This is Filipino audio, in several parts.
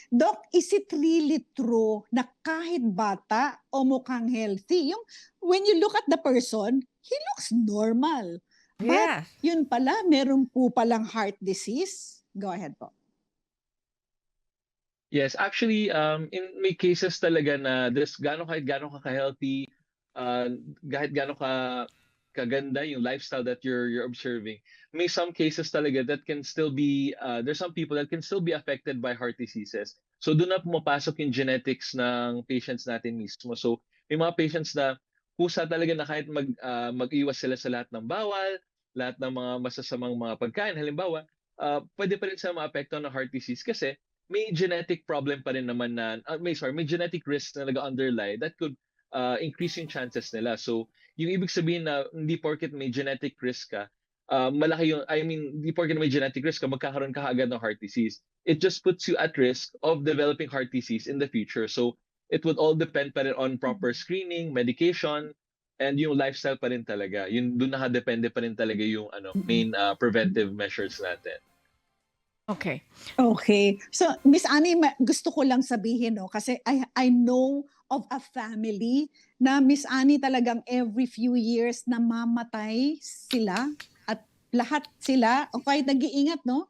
Doc, is it really true na kahit bata o mukhang healthy, yung when you look at the person, he looks normal. But Yes. yun pala, meron po palang heart disease. Go ahead po. Yes, actually, may cases talaga na this kahit gaano ka healthy, uh, kahit gaano ka kaganda yung lifestyle that you're observing, may some cases talaga that can still be there's some people that can still be affected by heart diseases. So doon na pumapasok yung genetics ng patients natin mismo. So may mga patients na kusa talaga na kahit mag-iwas sila sa lahat ng bawal, lahat ng mga masasamang mga pagkain, halimbawa, pwede pa rin sila maapektuhan ng heart disease kasi may genetic problem pa rin naman na may genetic risk na nag-underlie that could increase yung chances nila. So, yung ibig sabihin na hindi porket may genetic risk ka, malaki yung hindi porket may genetic risk ka magkakaroon ka agad ng heart disease. It just puts you at risk of developing heart disease in the future. So, it would all depend pa rin on proper screening, medication, and yung lifestyle pa rin talaga. Yun doon nakadepende pa rin talaga yung main preventive measures natin. Okay. Okay. So, Miss Annie, gusto ko lang sabihin, no, kasi I know of a family na Miss Annie talagang every few years namamatay sila at lahat sila, o kahit nag-iingat, no,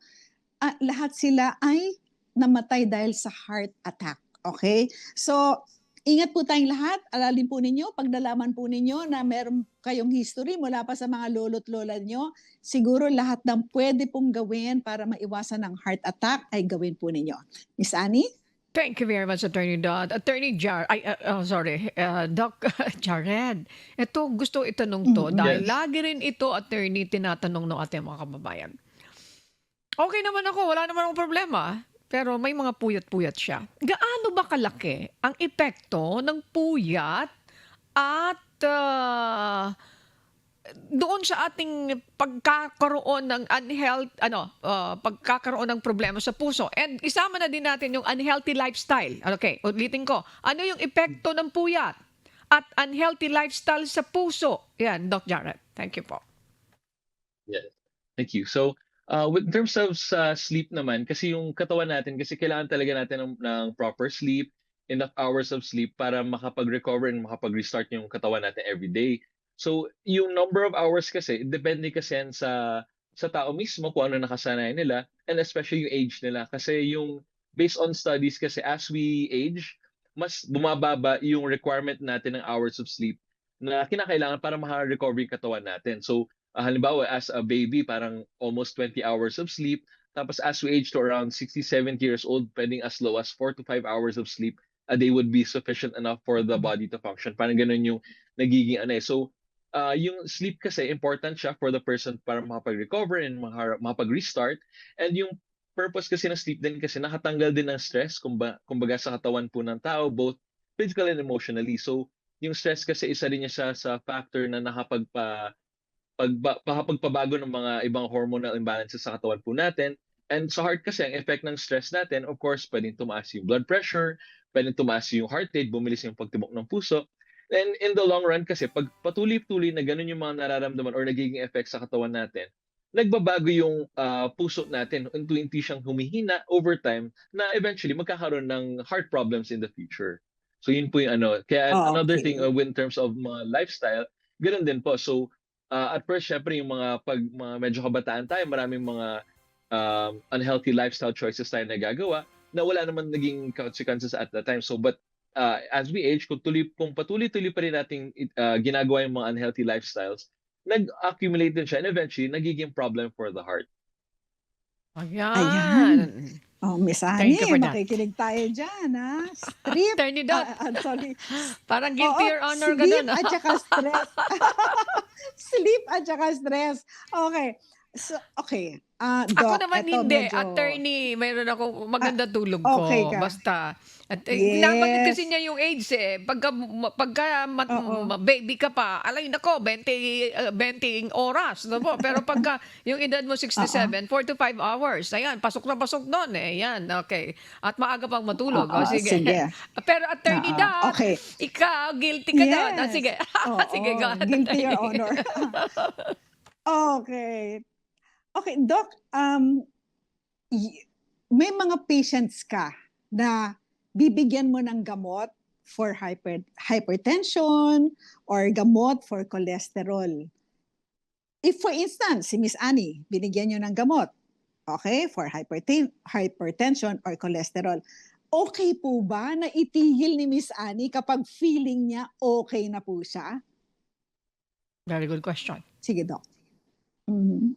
lahat sila ay namatay dahil sa heart attack. Okay? So, ingat po tayong lahat. Alalin po ninyo, pag nalaman po ninyo na meron kayong history mula pa sa mga lolo't lola nyo, siguro lahat ng pwede pong gawin para maiwasan ng heart attack ay gawin po ninyo. Miss Annie? Thank you very much, Attorney Dodd. Attorney Doc Jared. Ito, gusto itanong to dahil Yes. lagi rin ito, Attorney, tinatanong ng ating mga kababayan. Okay naman ako, wala naman akong problema. Pero may mga puyat-puyat siya. Gaano ba kalaki ang epekto ng puyat at doon sa ating pagkakaroon ng pagkakaroon ng problema sa puso? And isama na din natin yung unhealthy lifestyle. Okay, ulitin ko. Ano yung epekto ng puyat at unhealthy lifestyle sa puso? Yan, Doc Jared. Thank you po. Yes. Thank you. So, in terms of sleep naman, kasi yung katawan natin, kasi kailangan talaga natin ng proper sleep, enough hours of sleep para makapag-recover and makapag-restart yung katawan natin every day. So, yung number of hours kasi, depende kasi yan sa tao mismo kung ano nakasanayan nila, and especially yung age nila. Kasi yung based on studies kasi as we age, mas bumababa yung requirement natin ng hours of sleep na kinakailangan para maka-recover yung katawan natin. So, halimbawa, as a baby, parang almost 20 hours of sleep. Tapos as we age to around 60, 70 years old, pwedeng as low as 4 to 5 hours of sleep a day would be sufficient enough for the body to function. Parang ganun yung nagiging So, yung sleep kasi, important siya for the person para makapag-recover and makapag-restart. And yung purpose kasi ng sleep din kasi nakatanggal din ng stress, kumbaga sa katawan po ng tao, both physical and emotionally. So, yung stress kasi isa rin niya sa factor na pagpabago ng mga ibang hormonal imbalances sa katawan po natin. And sa heart kasi, ang effect ng stress natin, of course, pwedeng tumaas yung blood pressure, pwedeng tumaas yung heart rate, bumilis yung pagtibok ng puso. And in the long run kasi, pag patuloy-tuloy na ganun yung mga nararamdaman or nagiging effect sa katawan natin, nagbabago yung puso natin into hindi siyang humihina over time na eventually magkakaroon ng heart problems in the future. So yun po yung Kaya another thing Okay. in terms of mga lifestyle, ganun din po. So at first, syempre, yung mga medyo kabataan tayo, maraming mga unhealthy lifestyle choices tayo nagagawa na wala naman naging consequences at that time. So, but as we age, kung patuloy-tuloy pa rin nating ginagawa yung mga unhealthy lifestyles, nag-accumulate din siya and eventually nagiging problem for the heart. Ayan. Ayan. Oh, Miss Thank Annie, you for that. makikinig tayo dyan, ha? Strip. Attorney Dodd, Sorry. parang guilty Oo, your honor ka sleep dun. at saka stress. Sleep at saka stress. Okay. So, okay. Ako Doc, naman eto hindi, medyo... attorney. Mayroon ako maganda tulog okay ko. ka. Basta. At nabanggit kasi Yes. niya yung age eh. Pagka Oo. baby ka pa, alay nako, 20 oras. No po? Pero pagka yung edad mo 67, 4 to 5 hours. Ayan, pasok na pasok doon eh. Yan, okay. At maaga pang matulog. O, sige. Sige. Pero attorney Dodd, Okay. ikaw, guilty ka doon. Yes. Sige. Oo. Sige, go ahead, Guilty your attorney. honor. Okay. Okay, Doc, may mga patients ka na bibigyan mo ng gamot for hypertension or gamot for cholesterol. If for instance, si Miss Annie, binigyan nyo ng gamot, okay, for hypertension or cholesterol, okay po ba na itigil ni Miss Annie kapag feeling niya okay na po siya? Very good question. Sige, Doc. Mhm.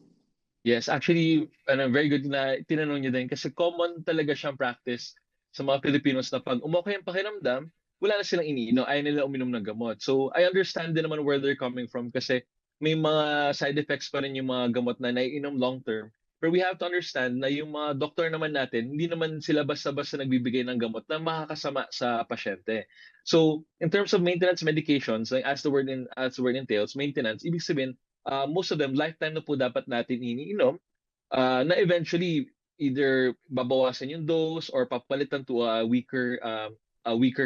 Yes, actually, very good na tinanong niyo din kasi common talaga siyang practice sa mga Filipinos na pag umokay ang pakiramdam, wala na silang iniinom, ayaw nila uminom ng gamot. So, I understand din naman where they're coming from kasi may mga side effects pa rin yung mga gamot na naiinom long term. Pero we have to understand na yung mga doktor naman natin, hindi naman sila basta-basta nagbibigay ng gamot na makakasama sa pasyente. So, in terms of maintenance medications, like as the word entails, maintenance, ibig sabihin, most of them, lifetime na po dapat natin iniinom na eventually either babawasan yung dose or papalitan to a weaker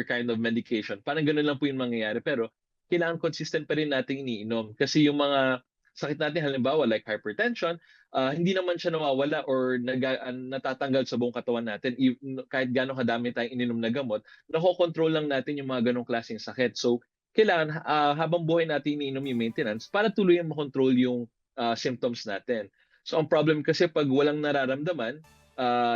kind of medication. Parang ganun lang po yung mangyayari. Pero kailangan consistent pa rin natin iniinom. Kasi yung mga sakit natin, halimbawa like hypertension, hindi naman siya nawawala or natatanggal sa buong katawan natin. Kahit gano'ng kadami tayong ininom na gamot, nakokontrol lang natin yung mga ganong klaseng sakit. So, kailangan habang buhay natin iniinom yung maintenance para tuluyang makontrol yung symptoms natin. So, ang problem kasi pag walang nararamdaman,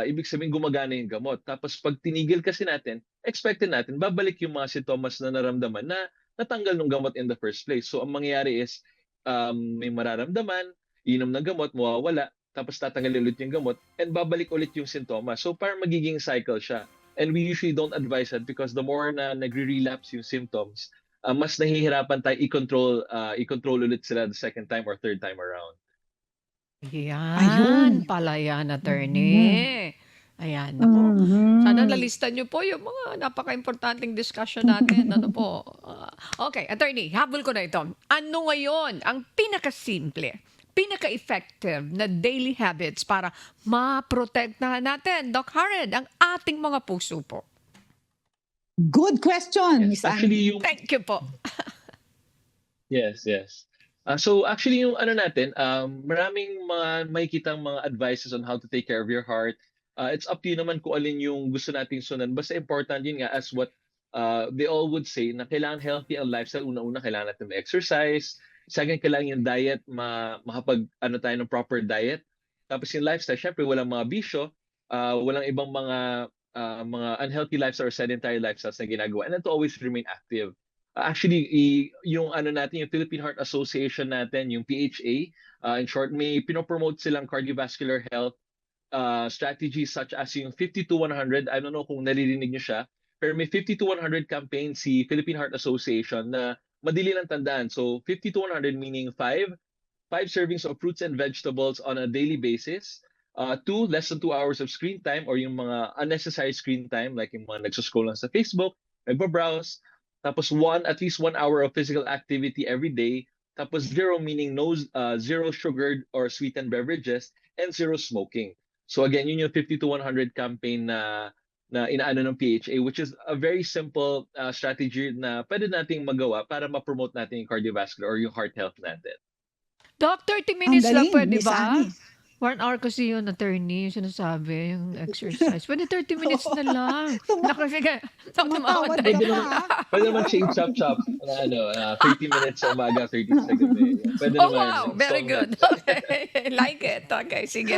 ibig sabihin gumagana yung gamot. Tapos pag tinigil kasi natin, expected natin, babalik yung mga sintomas na naramdaman na natanggal ng gamot in the first place. So, ang mangyayari is, may mararamdaman, inom ng gamot, mawawala, tapos tatanggalin ulit yung gamot, and babalik ulit yung sintomas. So, parang magiging cycle siya. And we usually don't advise that because the more na nagre-relapse yung symptoms, mas nahihirapan tayo i-control ulit sila the second time or third time around. Yan pala yan, attorney. Ayan, nako. Sana nalista niyo po yung mga napaka-importanting discussion natin. Ano po? Okay, attorney, habol ko na ito. Ano ngayon ang pinakasimple, pinaka-effective na daily habits para maprotektahan natin, Doc Hared, ang ating mga puso po? Good question, Miss Yes, Annie. actually, yung Thank you po. Yes, yes. So actually yung ano natin, maraming mga makikitang mga advices on how to take care of your heart. It's up to you naman kung alin yung gusto nating sundan. Basta important yun nga as what they all would say na kailangan healthy ang lifestyle. Una-una kailangan natin ma-exercise. Second, kailangan yung diet, makapag ano tayo ng proper diet. Tapos yung lifestyle, syempre walang mga bisyo, walang ibang mga unhealthy lifestyle or sedentary lifestyles na ginagawa. And then to always remain active. Actually, yung ano natin, yung Philippine Heart Association natin, yung PHA, in short, may pinopromote silang cardiovascular health strategies such as yung 50 to 100. I don't know kung naririnig nyo siya, pero may 50 to 100 campaign si Philippine Heart Association na madali lang tandaan. So 50 to 100 meaning 5 servings of fruits and vegetables on a daily basis. 2, less than 2 hours of screen time or yung mga unnecessary screen time like yung mga nagsuscroll lang sa Facebook, nagbabrowse. Tapos at least 1 hour of physical activity every day. Tapos 0 meaning zero sugared or sweetened beverages and 0 smoking. So again, yun yung 50 to 100 campaign na inaano ng PHA, which is a very simple strategy na pwede nating magawa para ma-promote natin yung cardiovascular or yung heart health natin. Doc, 30 Ang minutes lang galing, pwede Miss ba? Annie. 1 hour kasi yun, attorney, yung sinasabi, yung exercise. Pwede 30 minutes na lang. Naku, sige. Tumatawad ka Pwede pa, naman, ha? pwede naman siya chop-chop na 30 minutes sa umaga, 30 sa gabi. Pwede Oh, naman. wow. Very So, good. Okay. Like it. Okay, sige.